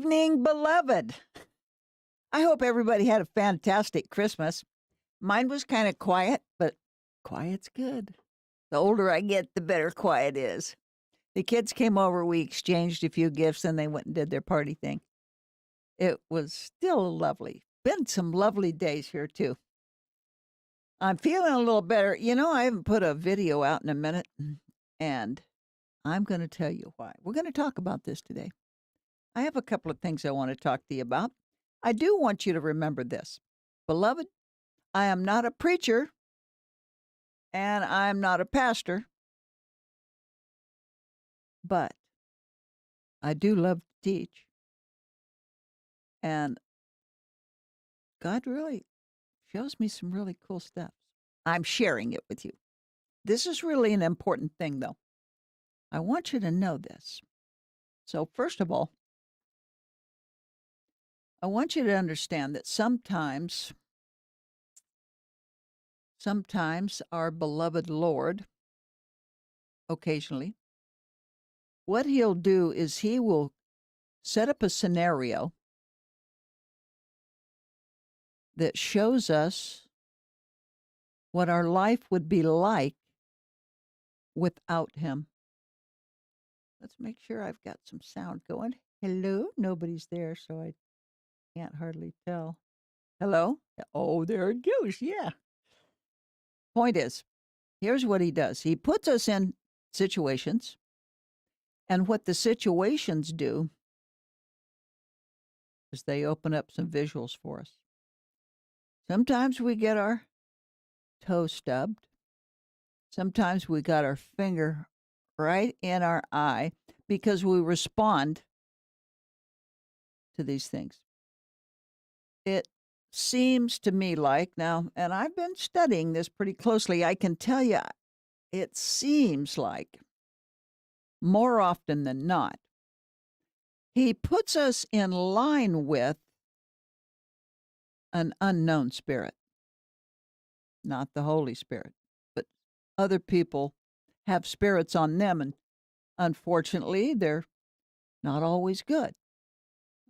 evening, beloved. I hope everybody had a fantastic Christmas. Mine was kind of quiet, but quiet's good. The older I get, the better quiet is. The kids came over, we exchanged a few gifts, and they went and did their party thing. It was still lovely. Been some lovely days here, too. I'm feeling a little better. I haven't put a video out in a minute, and I'm going to tell you why. We're going to talk about this today. I have a couple of things I want to talk to you about. I do want you to remember this. Beloved, I am not a preacher, and I'm not a pastor, but I do love to teach. And God really shows me some really cool stuff. I'm sharing it with you. This is really an important thing, though. I want you to know this. So, first of all, I want you to understand that sometimes our beloved Lord, occasionally, what he'll do is he will set up a scenario that shows us what our life would be like without him. Let's make sure I've got some sound going. Hello? Nobody's there, so I can't hardly tell. Hello? Oh, there it goes. Yeah. Point is, here's what he does. He puts us in situations, and what the situations do is they open up some visuals for us. Sometimes we get our toe stubbed. Sometimes we got our finger right in our eye because we respond to these things. It seems to me like now, and I've been studying this pretty closely, I can tell you, it seems like more often than not, he puts us in line with an unknown spirit, not the Holy Spirit, but other people have spirits on them, and unfortunately, they're not always good.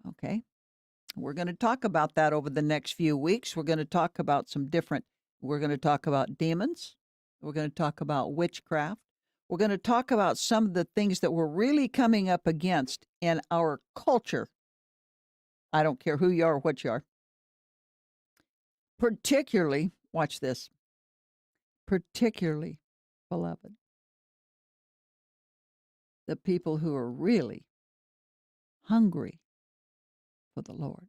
Okay? We're going to talk about that over the next few weeks. We're going to talk about we're going to talk about demons. We're going to talk about witchcraft. We're going to talk about some of the things that we're really coming up against in our culture. I don't care who you are or what you are. Particularly, watch this, particularly, beloved, the people who are really hungry for the Lord.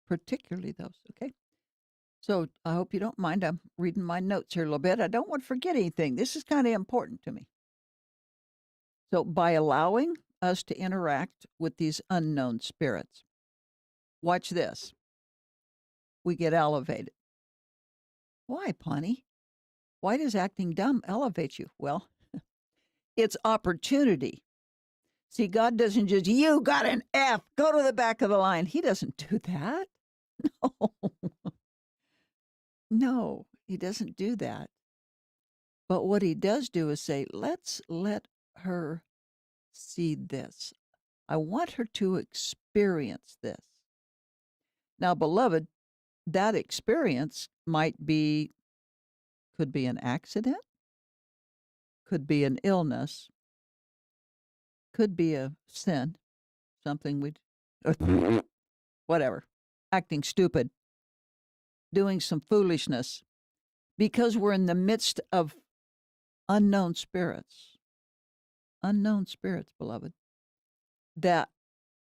Particularly those, okay? So I hope you don't mind. I'm reading my notes here a little bit. I don't want to forget anything. This is kind of important to me. So by allowing us to interact with these unknown spirits, watch this. We get elevated. Why, Pawnee? Why does acting dumb elevate you? Well, it's opportunity. See, God doesn't just, you got an F, go to the back of the line. He doesn't do that. No. No, he doesn't do that. But what he does do is say, let's let her see this. I want her to experience this. Now, beloved, that experience could be an accident, could be an illness, could be a sin, something whatever, acting stupid, doing some foolishness, because we're in the midst of unknown spirits, beloved, that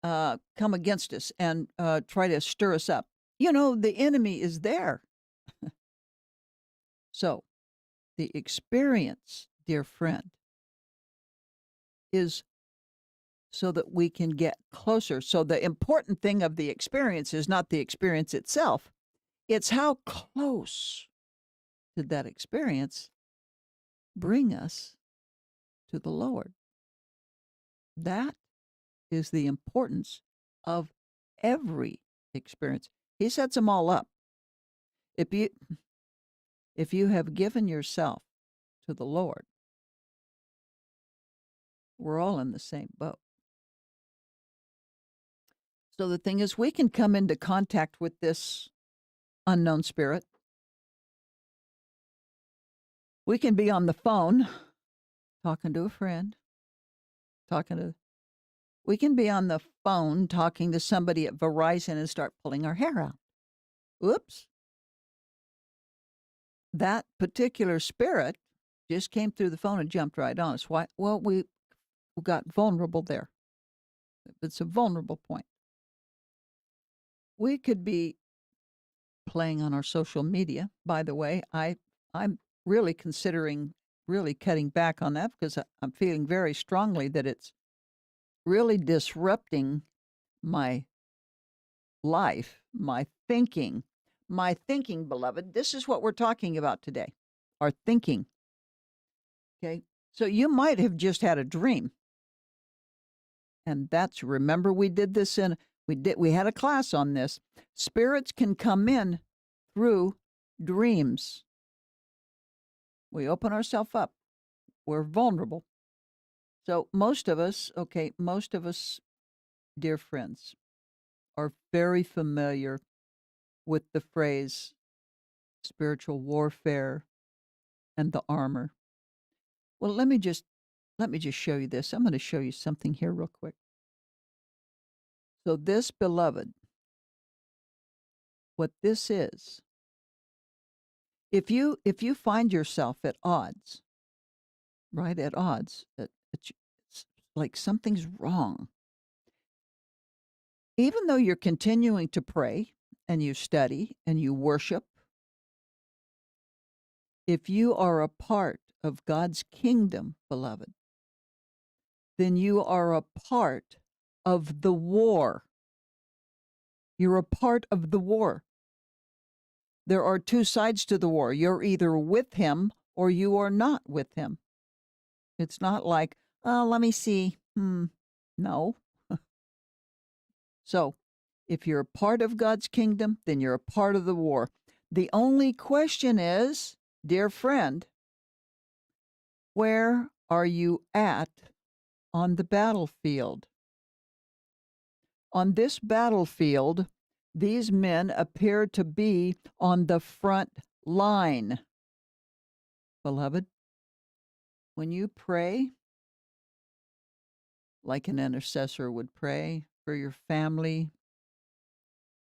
come against us and try to stir us up. The enemy is there. So the experience, dear friend, is so that we can get closer. So the important thing of the experience is not the experience itself. It's how close did that experience bring us to the Lord. That is the importance of every experience. He sets them all up. If you have given yourself to the Lord, we're all in the same boat. So the thing is, we can come into contact with this unknown spirit. We can be on the phone talking to a friend, talking to we can be on the phone talking to somebody at Verizon and start pulling our hair out. Oops. That particular spirit just came through the phone and jumped right on us. Why? Well, we got vulnerable there. It's a vulnerable point. We could be playing on our social media. By the way, I'm really considering really cutting back on that because I'm feeling very strongly that it's really disrupting my life, my thinking. My thinking, beloved, this is what we're talking about today. Our thinking. Okay? So you might have just had a dream. And remember we did this we had a class on this. Spirits can come in through dreams. We open ourselves up. We're vulnerable. So most of us, dear friends, are very familiar with the phrase spiritual warfare and the armor. Well, let me just show you this. I'm going to show you something here real quick. So this, beloved, what this is, if you find yourself at odds, right, at odds, it's like something's wrong. Even though you're continuing to pray and you study and you worship, if you are a part of God's kingdom, beloved, then you are a part of the war. You're a part of the war. There are two sides to the war. You're either with him or you are not with him. It's not like, oh, let me see. No. So, if you're a part of God's kingdom, then you're a part of the war. The only question is, dear friend, where are you at on the battlefield? On this battlefield, these men appear to be on the front line. Beloved, when you pray, like an intercessor would pray for your family,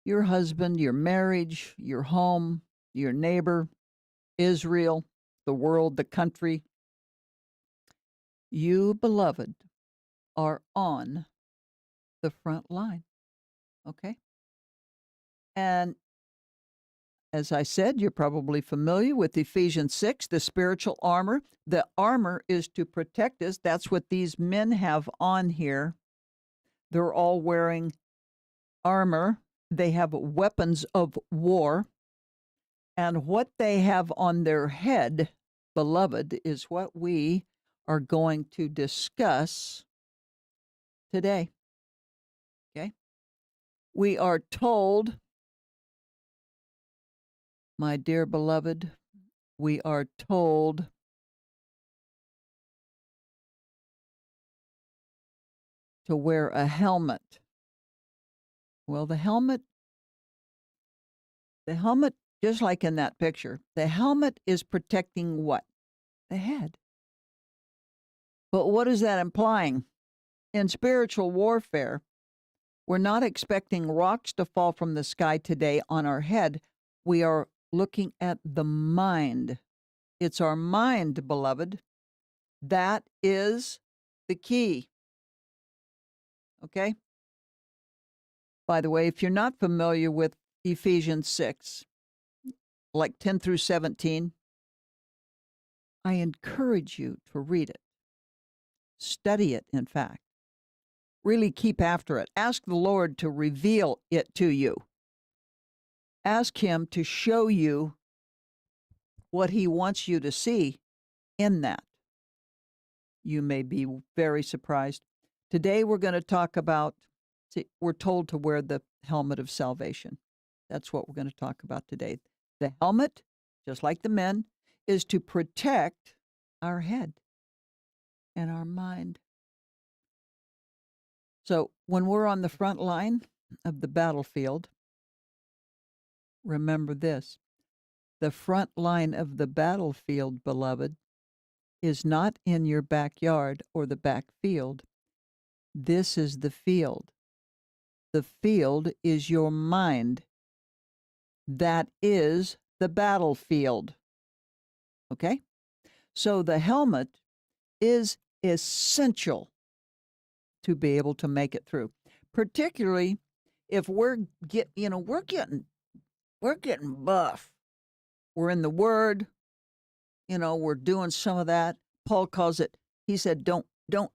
your husband, your marriage, your home, your neighbor, Israel, the world, the country, you, beloved, are on the front line. Okay? And as I said, you're probably familiar with Ephesians 6, the spiritual armor. The armor is to protect us. That's what these men have on here. They're all wearing armor. They have weapons of war. And what they have on their head, beloved, is what we are going to discuss today. Okay? We are told, my dear beloved, we are told to wear a helmet. Well, the helmet, just like in that picture, the helmet is protecting what? The head. But what is that implying? In spiritual warfare, we're not expecting rocks to fall from the sky today on our head. We are looking at the mind. It's our mind, beloved. That is the key. Okay? By the way, if you're not familiar with Ephesians 6, like 10 through 17, I encourage you to read it. Study it, in fact. Really keep after it. Ask the Lord to reveal it to you. Ask him to show you what he wants you to see in that. You may be very surprised. Today we're going to talk about, we're told to wear the helmet of salvation. That's what we're going to talk about today. The helmet, just like the men, is to protect our head and our mind. So when we're on the front line, of the battlefield, remember this. The front line of the battlefield, beloved, is not in your backyard or the back field. This is the field. The field is your mind. That is the battlefield. Okay? So the helmet is essential to be able to make it through, particularly if we're getting buff. We're in the Word, we're doing some of that. Paul calls it, he said, don't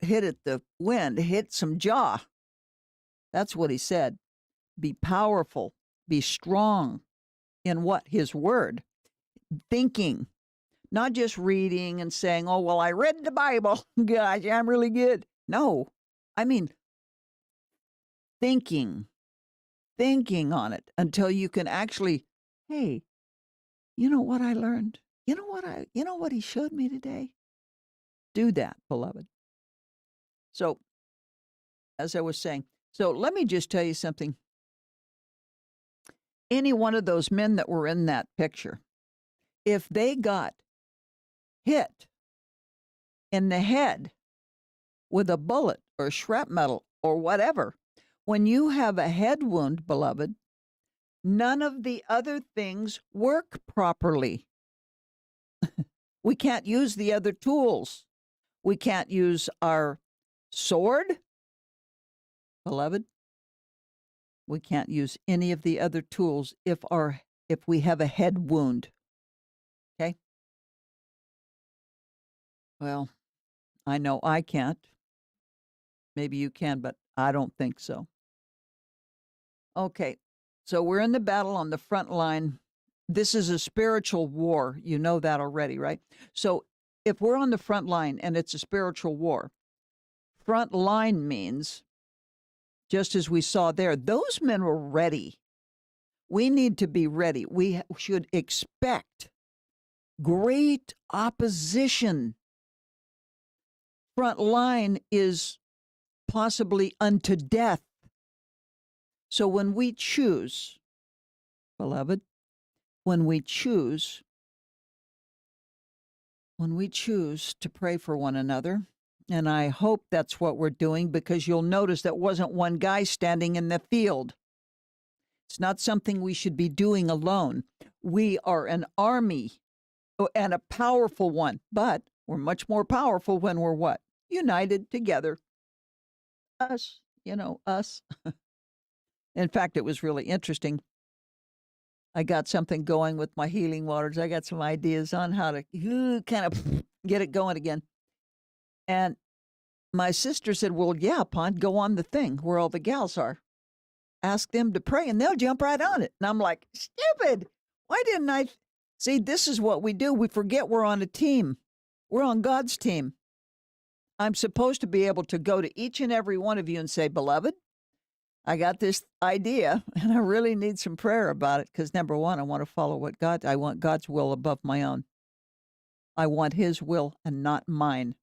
hit at the wind, hit some jaw. That's what he said. Be powerful, be strong in what? His Word. Thinking, not just reading and saying, oh, well, I read the Bible. Gosh, I'm really good. No, I mean, thinking on it until you can actually, hey, you know what I learned? You know what he showed me today? Do that, beloved. So, as I was saying, so let me just tell you something. Any one of those men that were in that picture, if they got hit in the head with a bullet or shrapnel or whatever, when you have a head wound, beloved, none of the other things work properly. We can't use the other tools. We can't use our sword, beloved. We can't use any of the other tools if we have a head wound. Okay? Well, I know I can't. Maybe you can, but I don't think so. Okay. So we're in the battle on the front line. This is a spiritual war. You know that already, right? So if we're on the front line and it's a spiritual war, front line means, just as we saw there, those men were ready. We need to be ready. We should expect great opposition. Front line is possibly unto death. So when we choose, beloved, when we choose to pray for one another, and I hope that's what we're doing, because you'll notice that wasn't one guy standing in the field. It's not something we should be doing alone. We are an army, and a powerful one, but we're much more powerful when we're what? United together. Us, us. In fact, it was really interesting. I got something going with my healing waters. I got some ideas on how to kind of get it going again. And my sister said, well, yeah, Pond, go on the thing where all the gals are. Ask them to pray and they'll jump right on it. And I'm like, stupid. Why didn't I? See, this is what we do. We forget we're on a team. We're on God's team. I'm supposed to be able to go to each and every one of you and say, beloved, I got this idea and I really need some prayer about it, because number one, I want to follow I want God's will above my own. I want his will and not mine.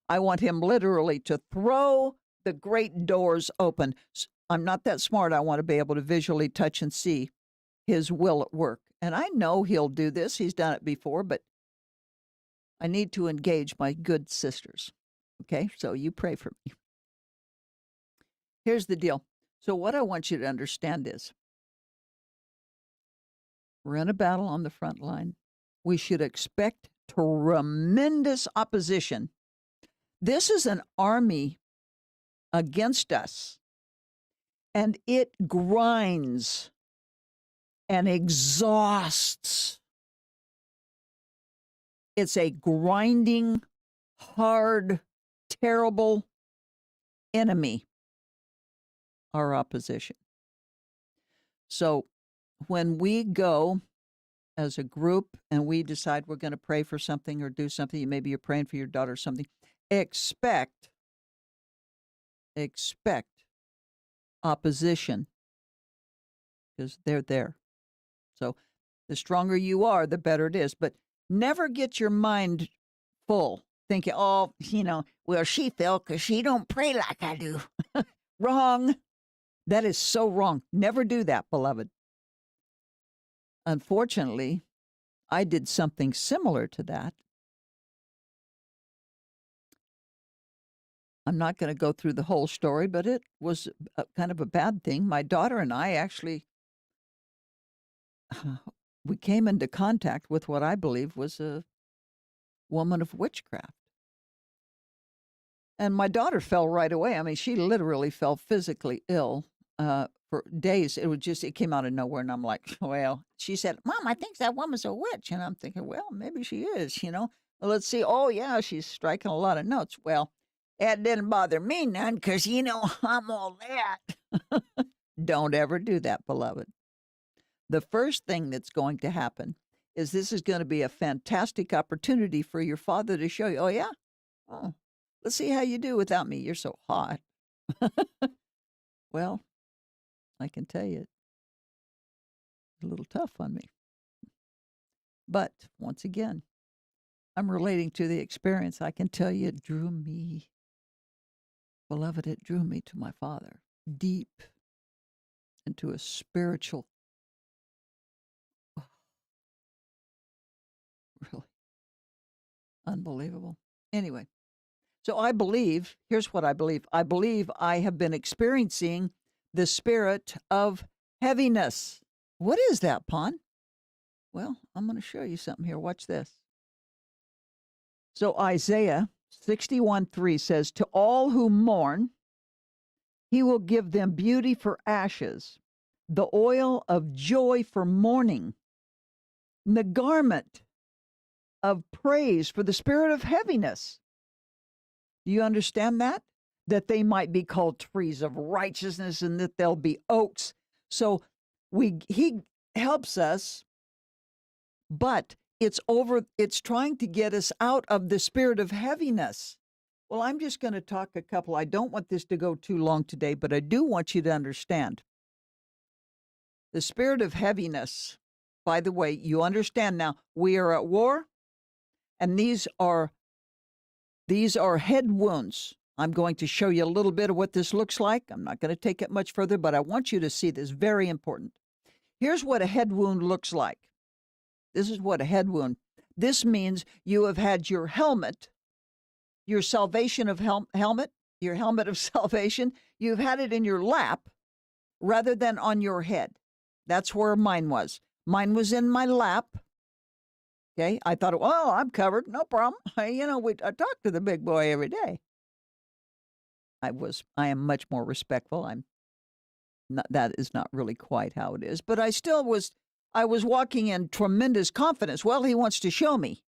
I want him literally to throw the great doors open. I'm not that smart. I want to be able to visually touch and see his will at work. And I know he'll do this. He's done it before, but I need to engage my good sisters. Okay, so you pray for me. Here's the deal. So what I want you to understand is, we're in a battle on the front line. We should expect tremendous opposition. This is an army against us, and it grinds and exhausts. It's a grinding, hard, terrible enemy, our opposition. So when we go as a group and we decide we're going to pray for something or do something, maybe you're praying for your daughter or something, expect opposition, because they're there. So the stronger you are, the better it is. But never get your mind full thinking, oh, well, she fell because she don't pray like I do. Wrong. That is so wrong. Never do that, beloved. Unfortunately, I did something similar to that. I'm not going to go through the whole story, but it was kind of a bad thing. My daughter and I actually, we came into contact with what I believe was a woman of witchcraft. And my daughter fell right away. I mean, she literally fell physically ill for days. It came out of nowhere. And I'm like, well, she said, Mom, I think that woman's a witch. And I'm thinking, well, maybe she is, Well, let's see. Oh, yeah, she's striking a lot of notes. Well, that didn't bother me none because, I'm all that. Don't ever do that, beloved. The first thing that's going to happen is this is going to be a fantastic opportunity for your father to show you, oh, yeah? Oh, let's see how you do without me. You're so hot. Well, I can tell you, it's a little tough on me. But once again, I'm relating to the experience. I can tell you it drew me, beloved, it drew me to my Father deep into a spiritual, really unbelievable. Anyway, so I believe, here's what I believe. I believe I have been experiencing the spirit of heaviness. What is that, Pon? Well, I'm going to show you something here. Watch this. So Isaiah 61:3 says, to all who mourn, he will give them beauty for ashes, the oil of joy for mourning, and the garment of praise for the spirit of heaviness. Do you understand that? That they might be called trees of righteousness and that they'll be oaks. So he helps us, but it's trying to get us out of the spirit of heaviness. Well, I'm just going to talk I don't want this to go too long today, but I do want you to understand. The spirit of heaviness, by the way, you understand now, we are at war, and these are head wounds. I'm going to show you a little bit of what this looks like. I'm not going to take it much further, but I want you to see this. Very important. Here's what a head wound looks like. This is what a head wound. This means you have had your helmet, your salvation of helmet, your helmet of salvation. You've had it in your lap rather than on your head. That's where mine was. Mine was in my lap. Okay, I thought, well, I'm covered, no problem. I talk to the big boy every day. I am much more respectful. That is not really quite how it is, but I was walking in tremendous confidence. Well, he wants to show me.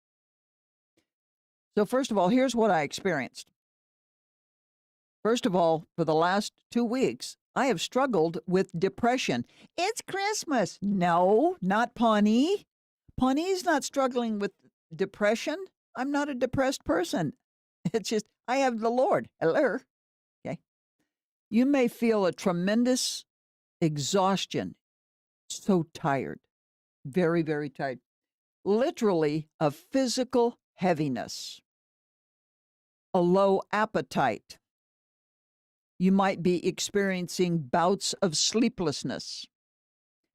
So first of all, here's what I experienced. First of all, for the last 2 weeks, I have struggled with depression. It's Christmas. No, not Pawnee. Pawnee's not struggling with depression. I'm not a depressed person. It's just, I have the Lord. Hello. Okay. You may feel a tremendous exhaustion. So tired. Very, very tired. Literally a physical heaviness. A low appetite. You might be experiencing bouts of sleeplessness.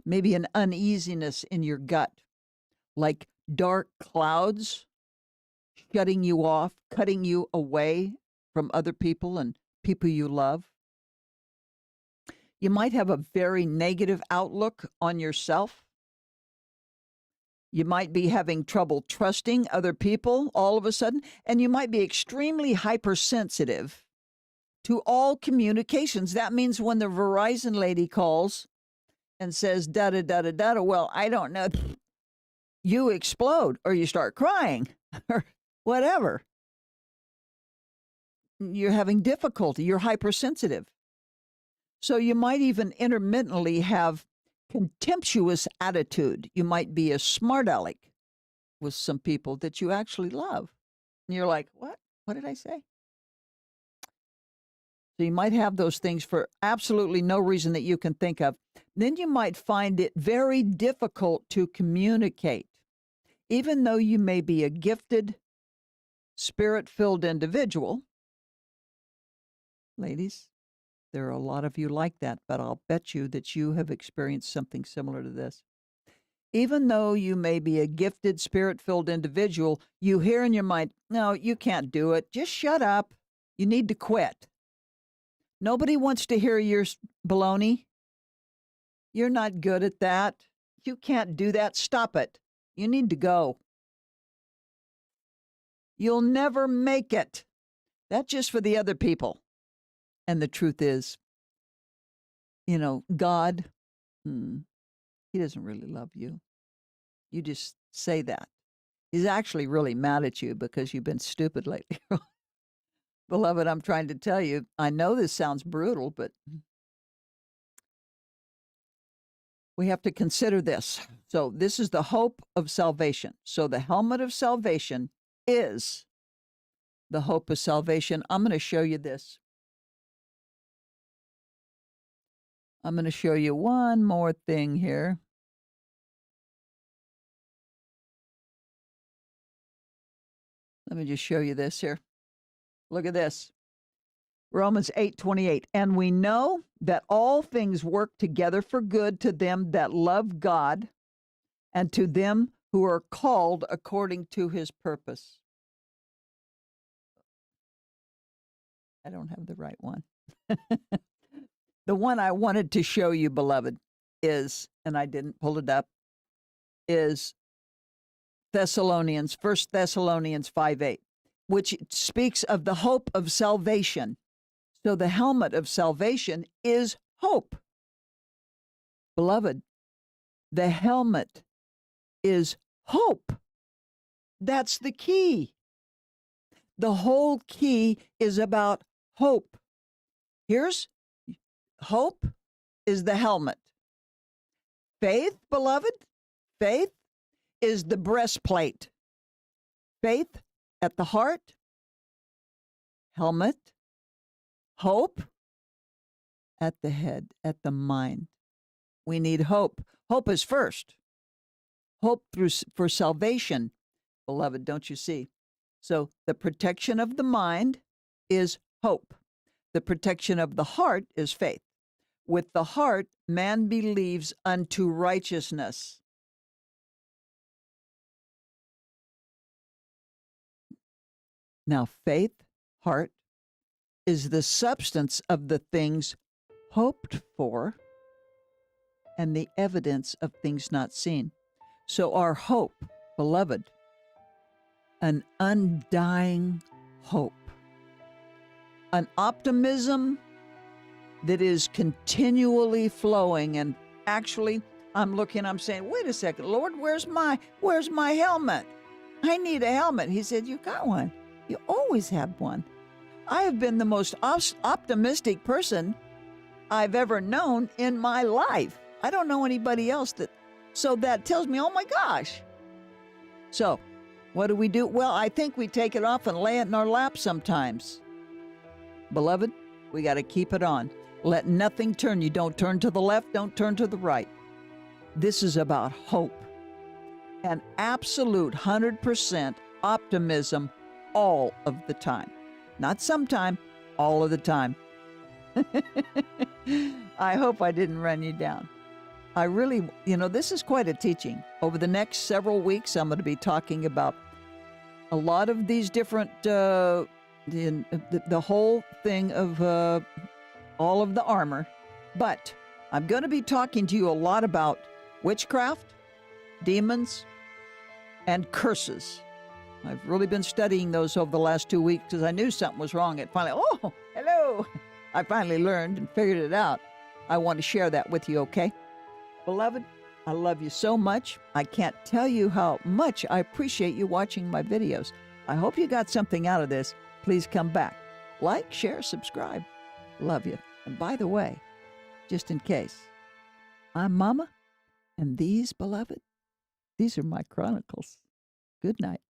Maybe an uneasiness in your gut. Like dark clouds shutting you off, cutting you away from other people and people you love. You might have a very negative outlook on yourself. You might be having trouble trusting other people all of a sudden, and you might be extremely hypersensitive to all communications. That means when the Verizon lady calls and says, da-da-da-da-da, well, I don't know, you explode or you start crying or whatever. You're having difficulty. You're hypersensitive. So you might even intermittently have contemptuous attitude. You might be a smart aleck with some people that you actually love. And you're like, what? What did I say? So you might have those things for absolutely no reason that you can think of. Then you might find it very difficult to communicate. Even though you may be a gifted, spirit-filled individual, ladies, There are a lot of you like that, but I'll bet you that you have experienced something similar to this. Even though you may be a gifted, spirit-filled individual, you hear in your mind, no, you can't do it. Just shut up. You need to quit. Nobody wants to hear your baloney. You're not good at that. You can't do that. Stop it. You need to go. You'll never make it. That's just for the other people. And the truth is, God, he doesn't really love you. You just say that. He's actually really mad at you because you've been stupid lately. Beloved, I'm trying to tell you, I know this sounds brutal, but we have to consider this. So this is the hope of salvation. So the helmet of salvation is the hope of salvation. I'm going to show you this. I'm going to show you one more thing here. Let me just show you this here. Look at this. Romans 8:28. And we know that all things work together for good to them that love God and to them who are called according to his purpose. I don't have the right one. The one I wanted to show you, beloved, is, and I didn't pull it up, is Thessalonians, 1 Thessalonians 5:8, which speaks of the hope of salvation. So the helmet of salvation is hope. Beloved, the helmet is hope. That's the key. The whole key is about hope. Here's hope is the helmet. Faith, beloved, faith is the breastplate. Faith at the heart, helmet, hope at the head, at the mind. We need hope. Hope is first. Hope for salvation, beloved, don't you see? So the protection of the mind is hope. The protection of the heart is faith. With the heart, man believes unto righteousness. Now, faith, heart, is the substance of the things hoped for and the evidence of things not seen. So our hope, beloved, an undying hope, an optimism that is continually flowing. And actually, I'm saying, wait a second, Lord, where's my helmet? I need a helmet. He said, you got one. You always have one. I have been the most optimistic person I've ever known in my life. I don't know anybody else so that tells me, oh my gosh. So what do? Well, I think we take it off and lay it in our lap sometimes. Beloved, we got to keep it on. Let nothing turn you. Don't turn to the left. Don't turn to the right. This is about hope. An absolute 100% optimism all of the time. Not sometime, all of the time. I hope I didn't run you down. I really, this is quite a teaching. Over the next several weeks, I'm going to be talking about a lot of these different, the whole thing of all of the armor. But I'm going to be talking to you a lot about witchcraft, demons, and curses. I've really been studying those over the last 2 weeks because I knew something was wrong. It finally, oh, hello. I finally learned and figured it out. I want to share that with you, okay? Beloved, I love you so much. I can't tell you how much I appreciate you watching my videos. I hope you got something out of this. Please come back. Like, share, subscribe. Love you. And by the way, just in case, I'm Mama, and these, beloved, these are my Chronicles. Good night.